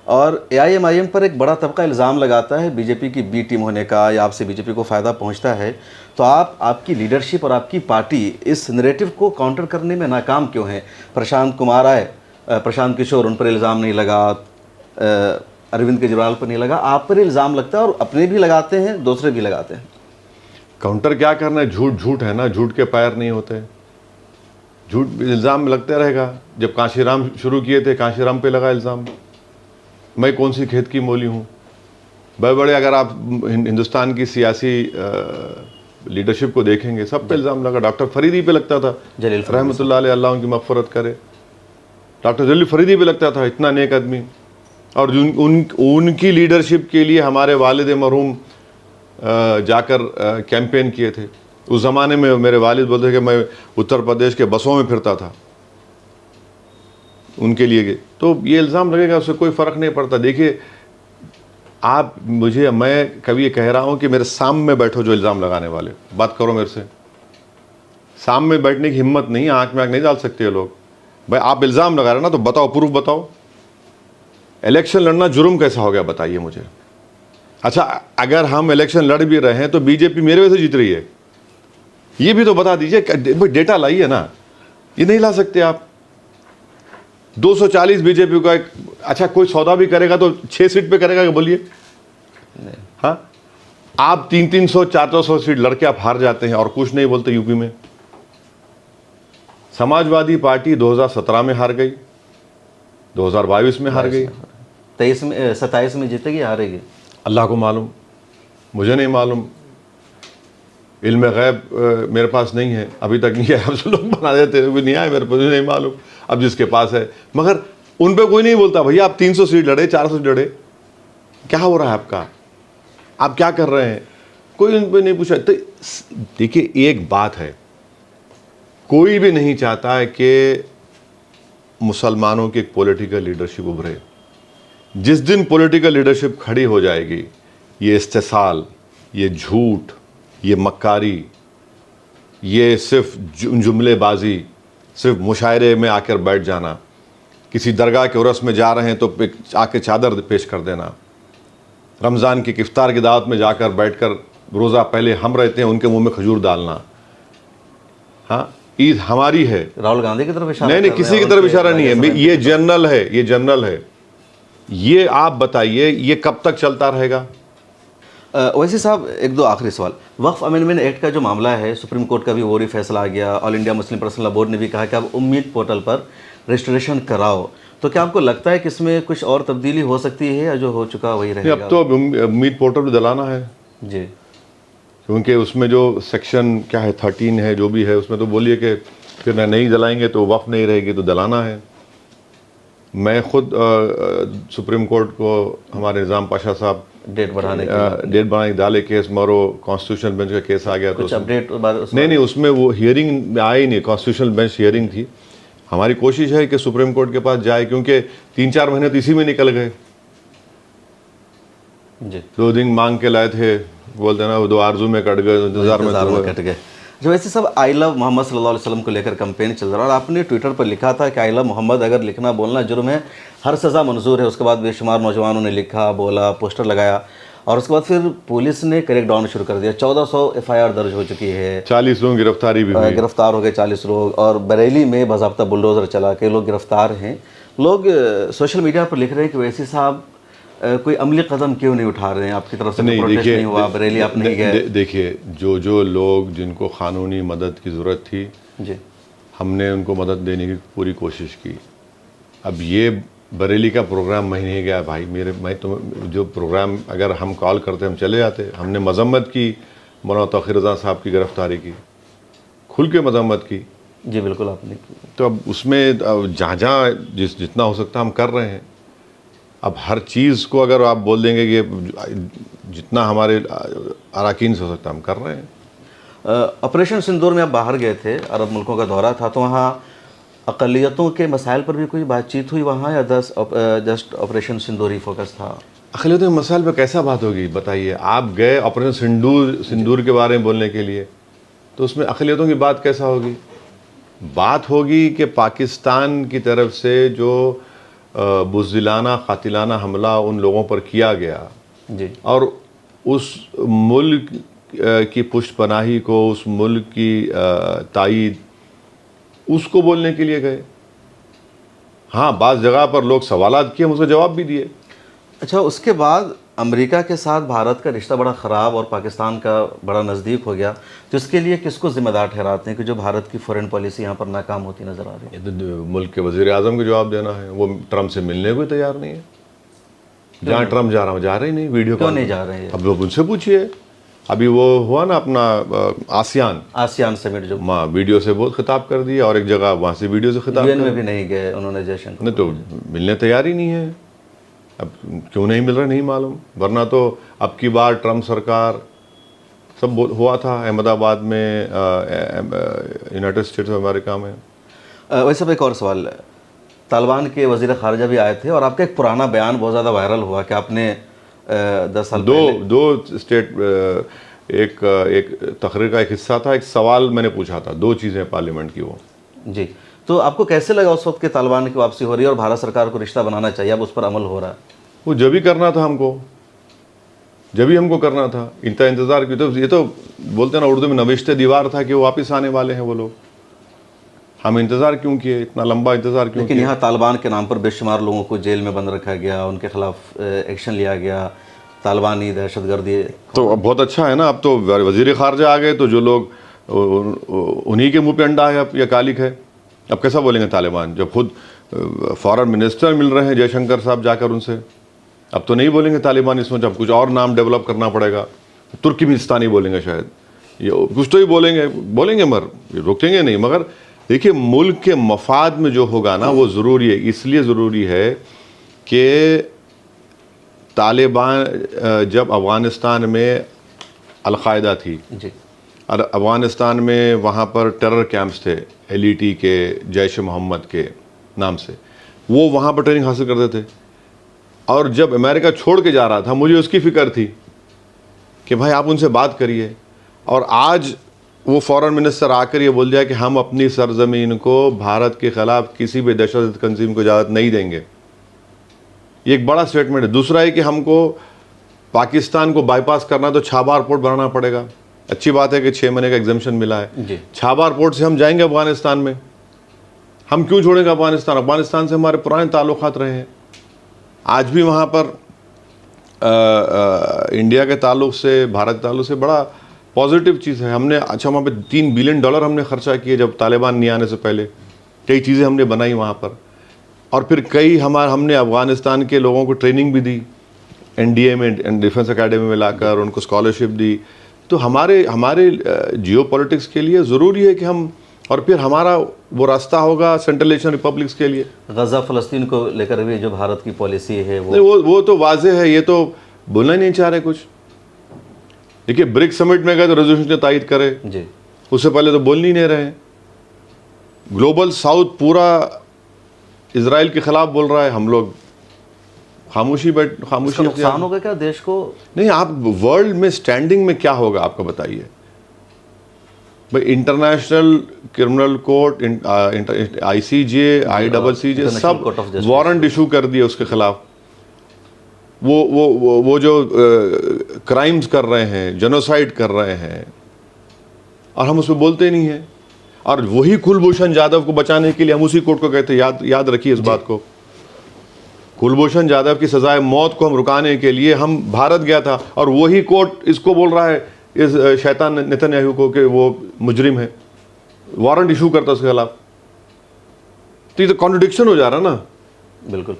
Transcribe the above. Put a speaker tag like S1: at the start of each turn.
S1: और एआईएमआईएम पर एक बड़ा तबका इल्ज़ाम लगाता है बीजेपी की बी टीम होने का, या आपसे बीजेपी को फ़ायदा पहुंचता है। तो आपकी लीडरशिप और आपकी पार्टी इस नैरेटिव को काउंटर करने में नाकाम क्यों है? प्रशांत कुमार आए, प्रशांत किशोर, उन पर इल्ज़ाम नहीं लगा, अरविंद केजरीवाल पर नहीं लगा, आप पर इल्ज़ाम लगता है और अपने भी लगाते हैं, दूसरे भी लगाते हैं।
S2: काउंटर क्या करना है? झूठ झूठ है ना, झूठ के पैर नहीं होते, झूठ इल्ज़ाम लगता रहेगा। जब कांशीराम शुरू किए थे, कांशीराम पे लगा इल्ज़ाम। मैं कौन सी खेत की मोली हूँ? बड़े बड़े अगर आप हिंदुस्तान की सियासी लीडरशिप को देखेंगे, सब पे इल्ज़ाम लगा। डॉक्टर फरीदी पे लगता था, रहमतुल्लाह अलैह, अल्लाह उनकी मग़फ़िरत करे। डॉक्टर जलील फरीदी पे लगता था, इतना नेक आदमी। और उनकी लीडरशिप के लिए हमारे वालिद मरहूम जाकर कैंपेन किए थे। उस ज़माने में मेरे वालिद बोलते थे कि मैं उत्तर प्रदेश के बसों में फिरता था उनके लिए। तो ये इल्ज़ाम लगेगा, उससे कोई फ़र्क नहीं पड़ता। देखिए आप मैं कभी ये कह रहा हूँ कि मेरे सामने बैठो, जो इल्ज़ाम लगाने वाले, बात करो मेरे से। सामने बैठने की हिम्मत नहीं, आँख में आँख नहीं डाल सकते ये लोग। भाई आप इल्ज़ाम लगा रहे ना, तो बताओ, प्रूफ बताओ। इलेक्शन लड़ना जुर्म कैसा हो गया, बताइए मुझे। अच्छा, अगर हम इलेक्शन लड़ भी रहे हैं तो बीजेपी मेरे वजह से जीत रही है, ये भी तो बता दीजिए। भाई डेटा लाइए ना, ये नहीं ला सकते आप। 240 बीजेपी का एक, अच्छा कोई सौदा भी करेगा तो 6 सीट पे करेगा, बोलिए। हाँ, आप 300 400 सीट लड़के आप हार जाते हैं और कुछ नहीं बोलते। यूपी में समाजवादी पार्टी 2017 में हार गई, 2022 में हार गई,
S1: 23 में 27 में जीतेगी, हारेगी?
S2: अल्लाह को मालूम, मुझे नहीं मालूम। इल्म गैब मेरे पास नहीं है, अभी तक नहीं है। अब लोग बना देते हैं, नहीं आए मेरे पास, नहीं मालूम। अब जिसके पास है, मगर उन पे कोई नहीं बोलता। भैया आप 300 सीट लड़े, 400 सीट लड़े, क्या हो रहा है आपका? आप क्या कर रहे हैं? कोई उन पे नहीं पूछा। तो देखिए एक बात है, कोई भी नहीं चाहता है कि मुसलमानों की एक पॉलिटिकल लीडरशिप उभरे। जिस दिन पॉलिटिकल लीडरशिप खड़ी हो जाएगी, ये इस्तेसाल, ये झूठ, ये मक्कारी, ये सिर्फ जुमलेबाजी, सिर्फ मुशायरे में आकर बैठ जाना, किसी दरगाह के उर्स में जा रहे हैं तो आके चादर पेश कर देना, रमज़ान की इफ्तार की दावत में जाकर बैठकर रोज़ा पहले हम रहते हैं उनके मुंह में खजूर डालना। हाँ, ईद हमारी है।
S1: राहुल गांधी की तरफ इशारा?
S2: नहीं, किसी की तरफ इशारा नहीं है, ये जनरल है, ये जनरल है। ये आप बताइए, ये कब तक चलता रहेगा?
S1: ओवैसी साहब, एक दो आखिरी सवाल। वक्फ अमेंडमेंट एक्ट का जो मामला है, सुप्रीम कोर्ट का भी वो फैसला आ गया। All India Muslim personal law board ने भी कहा कि आप उम्मीद पोर्टल पर रजिस्ट्रेशन कराओ। तो क्या आपको लगता है कि इसमें कुछ और तब्दीली हो सकती है, या जो हो चुका वही रहेगा?
S2: अब तो उम्मीद पोर्टल पर दलाना है
S1: जी,
S2: क्योंकि उसमें जो सेक्शन क्या है, 13 है, जो भी है, उसमें तो बोलिए कि फिर नहीं दलाएंगे तो वक्फ नहीं रहेगी, तो दलाना है। मैं खुद सुप्रीम कोर्ट को हमारे निज़ाम पाशा साहब
S1: डेट बढ़ाने
S2: डाले केस, मरो कॉन्स्टिट्यूशनल बेंच का केस आ गया, तो
S1: अपडेट
S2: नहीं, उसमें वो हियरिंग में आई नहीं, कॉन्स्टिट्यूशनल बेंच हियरिंग थी। हमारी कोशिश है कि सुप्रीम कोर्ट के पास जाए, क्योंकि 3-4 महीने तो इसी में निकल गए।
S1: जी,
S2: 2 दिन मांग के लाए थे, बोलते ना, वो 2 आरजू में कट गए, इंतजार में
S1: कट गए। जो वैसे सब आई लव मोहम्मद सल्लल्लाहु अलैहि वसल्लम को लेकर कैंपेन चल रहा है, और आपने ट्विटर पर लिखा था कि आई लव मोहम्मद अगर लिखना बोलना जुर्म है, हर सज़ा मंजूर है। उसके बाद बेशुमार नौजवानों ने लिखा, बोला, पोस्टर लगाया, और उसके बाद फिर पुलिस ने क्रैक डाउन शुरू कर दिया। 1400 FIR दर्ज हो चुकी है,
S2: 40 लोग गिरफ्तारी भी हुई,
S1: गिरफ्तार हो गए 40 लोग। और बरेली में बाज़ाब्ता बुलडोज़र चला, कई लोग गिरफ्तार हैं। लोग सोशल मीडिया पर लिख रहे हैं कि वैसी साहब कोई अमली कदम क्यों नहीं उठा रहे हैं, आपकी तरफ से
S2: नहीं,
S1: प्रोटेस्ट नहीं हुआ, बरेली आप नहीं गए?
S2: देखिए, जो लोग जिनको कानूनी मदद की ज़रूरत थी
S1: जी,
S2: हमने उनको मदद देने की पूरी कोशिश की। अब ये बरेली का प्रोग्राम मैं नहीं गया भाई, मैं तो जो प्रोग्राम अगर हम कॉल करते हम चले जाते। हमने मजम्मत की, मौलाना तौक़ीर रज़ा साहब की गिरफ्तारी की, खुल के मजम्मत की।
S1: जी बिल्कुल आपने की।
S2: तो अब उसमें जहाँ जितना हो सकता हम कर रहे हैं। अब हर चीज़ को अगर आप बोल देंगे कि जितना हमारे अराकीन से हो सकता हम कर रहे हैं।
S1: ऑपरेशन सिंदूर में आप बाहर गए थे, अरब मुल्कों का दौरा था, तो वहाँ अक़लियतों के मसाइल पर भी कोई बातचीत हुई वहाँ, या जस्ट ऑपरेशन सिंदूर ही फोकस था?
S2: अक़लियतों के मसाइल पर कैसा बात होगी, बताइए। आप गए ऑपरेशन सिंदूर के बारे में बोलने के लिए, तो उसमें अक़लियतों की बात कैसा होगी? बात होगी कि पाकिस्तान की तरफ से जो बुज़दिलाना कातिलाना हमला उन लोगों पर किया गया
S1: जी,
S2: और उस मुल्क की पुष्टपनाही को, उस मुल्क की तायीद, उसको बोलने के लिए गए। हाँ, बाज़ जगह पर लोग सवालात किए, हम उसका जवाब भी दिए।
S1: अच्छा, उसके बाद अमेरिका के साथ भारत का रिश्ता बड़ा ख़राब और पाकिस्तान का बड़ा नज़दीक हो गया, तो इसके लिए किसको ज़िम्मेदार ठहराते हैं कि जो भारत की फ़ॉरेन पॉलिसी यहाँ पर नाकाम होती नज़र आ रही है?
S2: ये तो मुल्क के वज़ीर आज़म को जवाब देना है। वो ट्रम्प से मिलने को ही तैयार नहीं है। जहाँ ट्रम्प जा रहा हूँ, जा रहे ही नहीं। वीडियो
S1: क्यों
S2: कॉल
S1: नहीं
S2: पर।
S1: जा रहे हैं?
S2: अब वो उनसे पूछिए। अभी वो हुआ ना अपना आसियान
S1: आसियान समिट जो
S2: माँ वीडियो से बहुत खिताब कर दिया, और एक जगह वहाँ से वीडियो से खिताब
S1: यूएन
S2: कर
S1: में भी नहीं गए उन्होंने, जयशंकर
S2: नहीं, तो मिलने तैयार ही नहीं है। अब क्यों नहीं मिल रहा नहीं मालूम, वरना तो अब की बार ट्रम्प सरकार सब हुआ था अहमदाबाद में, यूनाइटेड स्टेट्स ऑफ अमेरिका में।
S1: वैसे अब एक और सवाल है, तालिबान के वज़ीर ख़ारजा भी आए थे और आपका एक पुराना बयान बहुत ज़्यादा वायरल हुआ कि आपने 10 साल
S2: दो स्टेट, एक तकरीर का एक हिस्सा था, एक सवाल मैंने पूछा था, 2 चीज़ें पार्लियामेंट की वो।
S1: जी, तो आपको कैसे लगा उस वक्त के तालिबान की वापसी हो रही है और भारत सरकार को रिश्ता बनाना चाहिए, अब उस पर अमल हो रहा है?
S2: वो जब ही करना था हमको, जब ही हमको करना था। इतना इंतज़ार क्यों? तो ये तो बोलते हैं ना उर्दू में, नविश्ते दीवार था कि वो वापस आने वाले हैं वो लोग। हम इंतज़ार क्यों किए, इतना लंबा इंतज़ार क्यों
S1: लेकिन
S2: किए?
S1: यहाँ तालिबान के नाम पर बेशुमार लोगों को जेल में बंद रखा गया, उनके खिलाफ एक्शन लिया गया, तालिबानी दहशतगर्दी।
S2: तो अब बहुत अच्छा है ना, अब तो वज़ीर ख़ारजा आ गए, तो जो लोग उन्हीं के मुंह पे अंडा है अब, या कालिक है। अब कैसा बोलेंगे तालिबान, जब खुद फॉरेन मिनिस्टर मिल रहे हैं जयशंकर साहब जाकर उनसे? अब तो नहीं बोलेंगे तालिबान, इसमें जब कुछ और नाम डेवलप करना पड़ेगा। तुर्कमेनिस्तानी बोलेंगे शायद, ये कुछ तो ही बोलेंगे मगर रोकेंगे नहीं। मगर देखिए, मुल्क के मफाद में जो होगा ना वो ज़रूरी है। इसलिए ज़रूरी है कि तालिबान जब अफ़गानिस्तान में अलकायदा थी,
S1: जी,
S2: और अफ़गानिस्तान में वहाँ पर टेरर कैंप्स थे LET के, जैश मोहम्मद के नाम से, वो वहाँ पर ट्रेनिंग हासिल करते थे। और जब अमेरिका छोड़ के जा रहा था, मुझे उसकी फ़िक्र थी कि भाई आप उनसे बात करिए। और आज वो फॉरेन मिनिस्टर आकर ये बोल दिया कि हम अपनी सरजमीन को भारत के ख़िलाफ़ किसी भी दहशत तंजीम को इजाज़त नहीं देंगे। ये एक बड़ा स्टेटमेंट है। दूसरा है कि हमको पाकिस्तान को बाईपास करना तो छाबार पोर्ट बनाना पड़ेगा। अच्छी बात है कि 6 महीने का एग्जामिशन मिला है। छाबार पोर्ट से हम जाएंगे अफगानिस्तान में। हम क्यों छोड़ेंगे अफगानिस्तान? अफगानिस्तान से हमारे पुराने ताल्लुकात रहे हैं। आज भी वहाँ पर इंडिया के ताल्लुक से, भारत के ताल्लुक से बड़ा पॉजिटिव चीज़ है। हमने अच्छा वहाँ पे $3 बिलियन हमने खर्चा किए जब तालिबान नहीं आने से पहले। कई चीज़ें हमने बनाई वहाँ पर, और फिर कई हमने अफ़गानिस्तान के लोगों को ट्रेनिंग भी दी, NDA में, डिफेंस एकेडमी में लाकर उनको स्कॉलरशिप दी। तो हमारे जियोपॉलिटिक्स के लिए ज़रूरी है कि हम, और फिर हमारा वो रास्ता होगा सेंट्रल एशियन रिपब्लिक्स के लिए।
S1: गज़ा फ़लस्तीन को लेकर भी जो भारत की पॉलिसी है
S2: वो तो वाजे है, ये तो बोलना ही नहीं चाह रहे कुछ। देखिए, ब्रिक समिट में गए तो रेजोल्यूशन ने तायद करे
S1: जी,
S2: उससे पहले तो बोल नहीं रहे हैं। ग्लोबल साउथ पूरा इजराइल के खिलाफ बोल रहा है, हम लोग खामोशी
S1: नुकसान होगा क्या देश को?
S2: नहीं, आप वर्ल्ड में स्टैंडिंग में क्या होगा आपको बताइए भाई। International criminal court, ICJ, ICC सब वारंट इशू कर दिए उसके खिलाफ। वो जो क्राइम्स कर रहे हैं, जेनोसाइड कर रहे हैं, और हम उस पर बोलते नहीं हैं। और वही कुलभूषण जाधव को बचाने के लिए हम उसी कोर्ट को गए थे। याद रखिए इस बात को। कुलभूषण जाधव की सजाए मौत को हम रुकाने के लिए हम भारत गया था, और वही कोर्ट इसको बोल रहा है, इस शैतान नेतन्याहू को, कि वो मुजरिम है, वारंट इशू करता उसके खिलाफ। तो ये तो कॉन्ट्रडिक्शन हो जा रहा ना।
S1: बिल्कुल।